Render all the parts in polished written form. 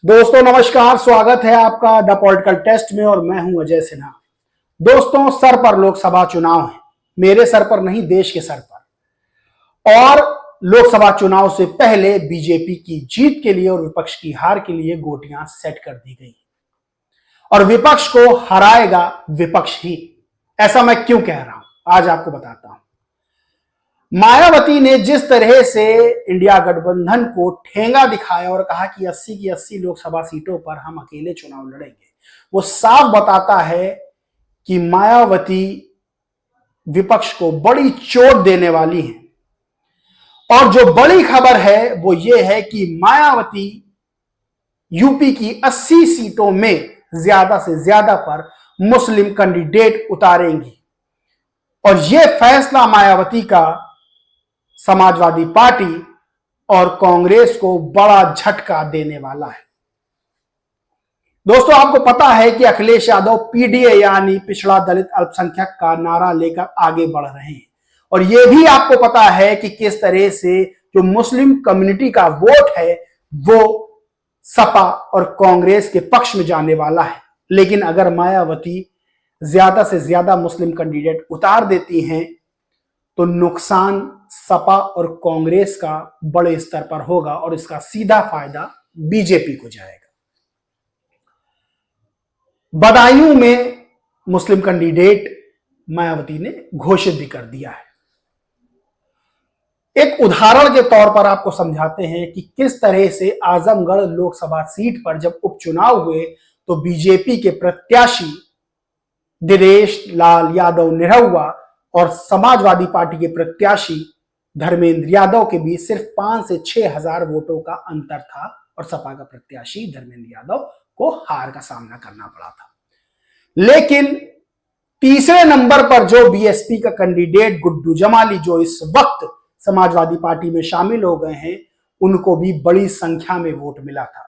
दोस्तों नमस्कार, स्वागत है आपका द पॉलिटिकल टेस्ट में और मैं हूं अजय सिन्हा। दोस्तों, सर पर लोकसभा चुनाव है, मेरे सर पर नहीं, देश के सर पर। और लोकसभा चुनाव से पहले बीजेपी की जीत के लिए और विपक्ष की हार के लिए गोटियां सेट कर दी गई और विपक्ष को हराएगा विपक्ष ही। ऐसा मैं क्यों कह रहा हूं, आज आपको बताता हूं। मायावती ने जिस तरह से इंडिया गठबंधन को ठेंगा दिखाया और कहा कि 80 की 80 लोकसभा सीटों पर हम अकेले चुनाव लड़ेंगे, वो साफ बताता है कि मायावती विपक्ष को बड़ी चोट देने वाली है। और जो बड़ी खबर है वो ये है कि मायावती यूपी की 80 सीटों में ज्यादा से ज्यादा पर मुस्लिम कैंडिडेट उतारेंगी। और यह फैसला मायावती का समाजवादी पार्टी और कांग्रेस को बड़ा झटका देने वाला है। दोस्तों, आपको पता है कि अखिलेश यादव पीडीए यानी पिछड़ा दलित अल्पसंख्यक का नारा लेकर आगे बढ़ रहे हैं। और यह भी आपको पता है कि किस तरह से जो मुस्लिम कम्युनिटी का वोट है वो सपा और कांग्रेस के पक्ष में जाने वाला है। लेकिन अगर मायावती ज्यादा से ज्यादा मुस्लिम कैंडिडेट उतार देती हैं तो नुकसान सपा और कांग्रेस का बड़े स्तर पर होगा और इसका सीधा फायदा बीजेपी को जाएगा। बदायूं में मुस्लिम कैंडिडेट मायावती ने घोषित भी कर दिया है। एक उदाहरण के तौर पर आपको समझाते हैं कि किस तरह से आजमगढ़ लोकसभा सीट पर जब उपचुनाव हुए तो बीजेपी के प्रत्याशी दिनेश लाल यादव निरहुआ और समाजवादी पार्टी के प्रत्याशी धर्मेंद्र यादव के बीच सिर्फ 5 से 6 हजार वोटों का अंतर था और सपा का प्रत्याशी धर्मेंद्र यादव को हार का सामना करना पड़ा था। लेकिन तीसरे नंबर पर जो बीएसपी का कैंडिडेट गुड्डू जमाली, जो इस वक्त समाजवादी पार्टी में शामिल हो गए हैं, उनको भी बड़ी संख्या में वोट मिला था।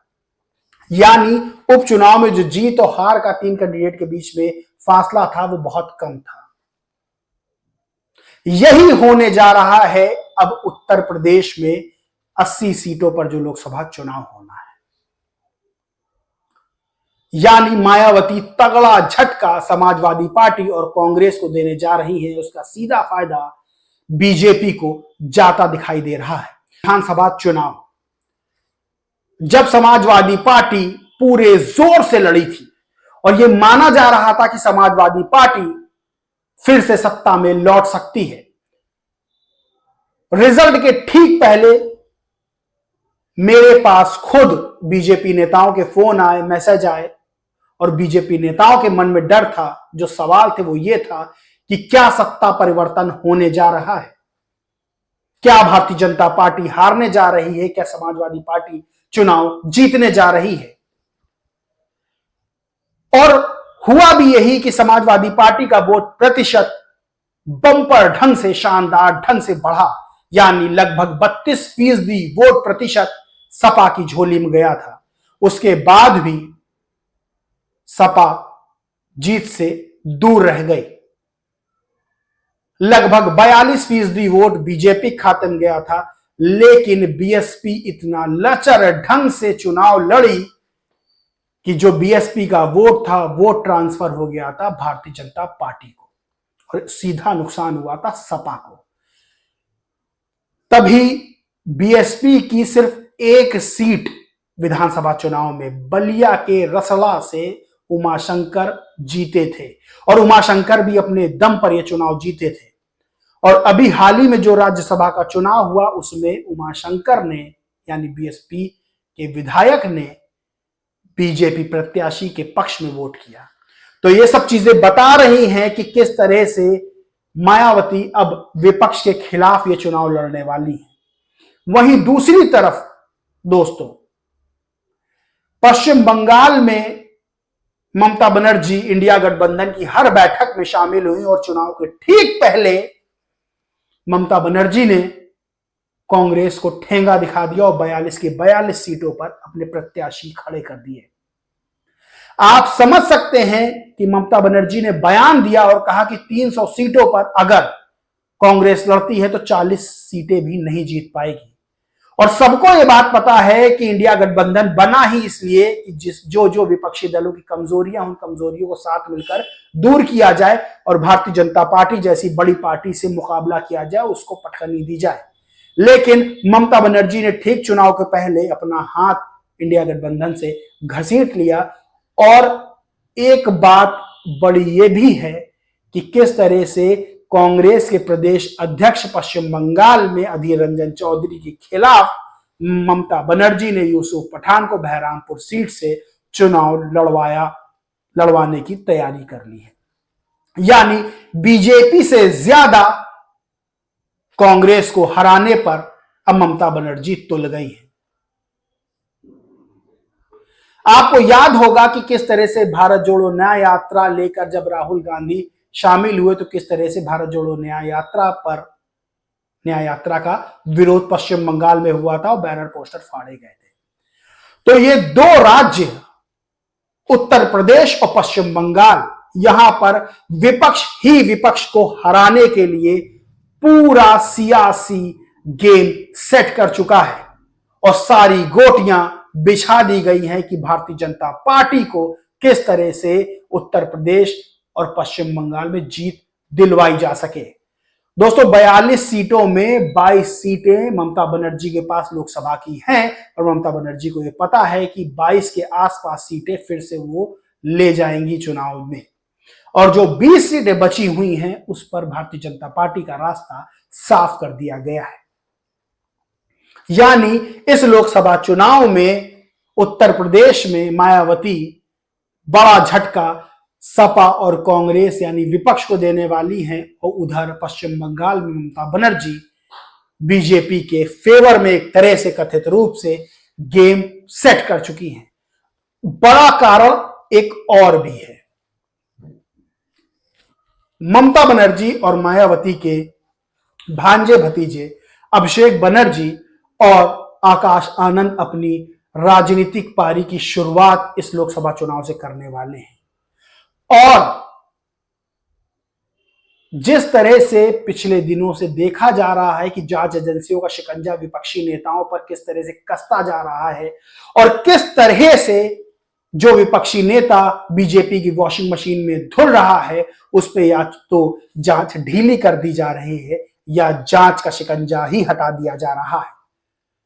यानी उपचुनाव में जो जीत और हार का 3 कैंडिडेट के बीच में फासला था वो बहुत कम था। यही होने जा रहा है अब उत्तर प्रदेश में 80 सीटों पर जो लोकसभा चुनाव होना है। यानी मायावती तगड़ा झटका समाजवादी पार्टी और कांग्रेस को देने जा रही है। उसका सीधा फायदा बीजेपी को जाता दिखाई दे रहा है। विधानसभा चुनाव जब समाजवादी पार्टी पूरे जोर से लड़ी थी और यह माना जा रहा था कि समाजवादी पार्टी फिर से सत्ता में लौट सकती है, रिजल्ट के ठीक पहले मेरे पास खुद बीजेपी नेताओं के फोन आए, मैसेज आए और बीजेपी नेताओं के मन में डर था। जो सवाल थे वो ये था कि क्या सत्ता परिवर्तन होने जा रहा है, क्या भारतीय जनता पार्टी हारने जा रही है, क्या समाजवादी पार्टी चुनाव जीतने जा रही है। और हुआ भी यही कि समाजवादी पार्टी का वोट प्रतिशत बम्पर ढंग से, शानदार ढंग से बढ़ा। यानी लगभग 32% वोट प्रतिशत सपा की झोली में गया था। उसके बाद भी सपा जीत से दूर रह गई। लगभग 42% वोट बीजेपी खाते में गया था। लेकिन बीएसपी इतना लचर ढंग से चुनाव लड़ी कि जो बीएसपी का वोट था वो ट्रांसफर हो गया था भारतीय जनता पार्टी को और सीधा नुकसान हुआ था सपा को। तभी बीएसपी की सिर्फ एक सीट विधानसभा चुनाव में बलिया के रसला से उमाशंकर जीते थे और उमाशंकर भी अपने दम पर यह चुनाव जीते थे। और अभी हाल ही में जो राज्यसभा का चुनाव हुआ उसमें उमाशंकर ने यानी बीएसपी के विधायक ने बीजेपी प्रत्याशी के पक्ष में वोट किया। तो ये सब चीजें बता रही हैं कि किस तरह से मायावती अब विपक्ष के खिलाफ ये चुनाव लड़ने वाली है। वहीं दूसरी तरफ दोस्तों, पश्चिम बंगाल में ममता बनर्जी इंडिया गठबंधन की हर बैठक में शामिल हुई और चुनाव के ठीक पहले ममता बनर्जी ने कांग्रेस को ठेंगा दिखा दिया और 42 की 42 सीटों पर अपने प्रत्याशी खड़े कर दिए। आप समझ सकते हैं कि ममता बनर्जी ने बयान दिया और कहा कि 300 सीटों पर अगर कांग्रेस लड़ती है तो 40 सीटें भी नहीं जीत पाएगी। और सबको ये बात पता है कि इंडिया गठबंधन बना ही इसलिए कि जो विपक्षी दलों की कमजोरियां, उन कमजोरियों को साथ मिलकर दूर किया जाए और भारतीय जनता पार्टी जैसी बड़ी पार्टी से मुकाबला किया जाए, उसको पटखनी दी जाए। लेकिन ममता बनर्जी ने ठीक चुनाव के पहले अपना हाथ इंडिया गठबंधन से घसीट लिया। और एक बात बड़ी ये भी है कि किस तरह से कांग्रेस के प्रदेश अध्यक्ष पश्चिम बंगाल में अधीर रंजन चौधरी के खिलाफ ममता बनर्जी ने यूसुफ पठान को बहरामपुर सीट से चुनाव लड़वाने की तैयारी कर ली है। यानी बीजेपी से ज्यादा कांग्रेस को हराने पर अब ममता बनर्जी तुल गई है। आपको याद होगा कि किस तरह से भारत जोड़ो न्याय यात्रा लेकर जब राहुल गांधी शामिल हुए तो किस तरह से भारत जोड़ो न्याय यात्रा का विरोध पश्चिम बंगाल में हुआ था और बैनर पोस्टर फाड़े गए थे। तो ये दो राज्य, उत्तर प्रदेश और पश्चिम बंगाल, यहां पर विपक्ष ही विपक्ष को हराने के लिए पूरा सियासी गेम सेट कर चुका है और सारी गोटियां बिछा दी गई हैं कि भारतीय जनता पार्टी को किस तरह से उत्तर प्रदेश और पश्चिम बंगाल में जीत दिलवाई जा सके। दोस्तों, 42 सीटों में 22 सीटें ममता बनर्जी के पास लोकसभा की हैं और ममता बनर्जी को यह पता है कि 22 के आसपास सीटें फिर से वो ले जाएंगी चुनाव में, और जो 20 सीटें बची हुई हैं उस पर भारतीय जनता पार्टी का रास्ता साफ कर दिया गया है। यानी इस लोकसभा चुनाव में उत्तर प्रदेश में मायावती बड़ा झटका सपा और कांग्रेस यानी विपक्ष को देने वाली हैं, और उधर पश्चिम बंगाल में ममता बनर्जी बीजेपी के फेवर में एक तरह से कथित रूप से गेम सेट कर चुकी हैं। बड़ा कारण एक और भी है। ममता बनर्जी और मायावती के भांजे भतीजे अभिषेक बनर्जी और आकाश आनंद अपनी राजनीतिक पारी की शुरुआत इस लोकसभा चुनाव से करने वाले हैं। और जिस तरह से पिछले दिनों से देखा जा रहा है कि जांच एजेंसियों का शिकंजा विपक्षी नेताओं पर किस तरह से कसता जा रहा है और किस तरह से जो विपक्षी नेता बीजेपी की वॉशिंग मशीन में धुल रहा है, उस पर या तो जांच ढीली कर दी जा रही है या जांच का शिकंजा ही हटा दिया जा रहा है।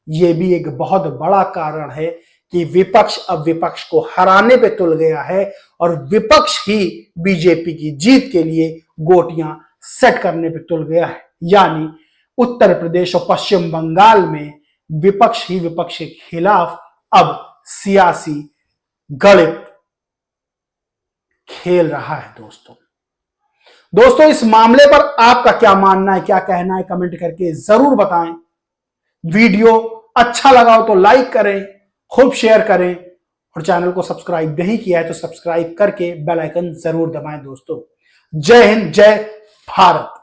यह भी एक बहुत बड़ा कारण है कि विपक्ष अब विपक्ष को हराने पे तुल गया है और विपक्ष ही बीजेपी की जीत के लिए गोटियां सेट करने पे तुल गया है। यानी उत्तर प्रदेश और पश्चिम बंगाल में विपक्ष ही विपक्ष के खिलाफ अब सियासी गणित खेल रहा है। दोस्तों, इस मामले पर आपका क्या मानना है, क्या कहना है, कमेंट करके जरूर बताएं। वीडियो अच्छा लगा हो तो लाइक करें, खूब शेयर करें, और चैनल को सब्सक्राइब नहीं किया है तो सब्सक्राइब करके बेल आइकन जरूर दबाएं। दोस्तों, जय हिंद, जय भारत।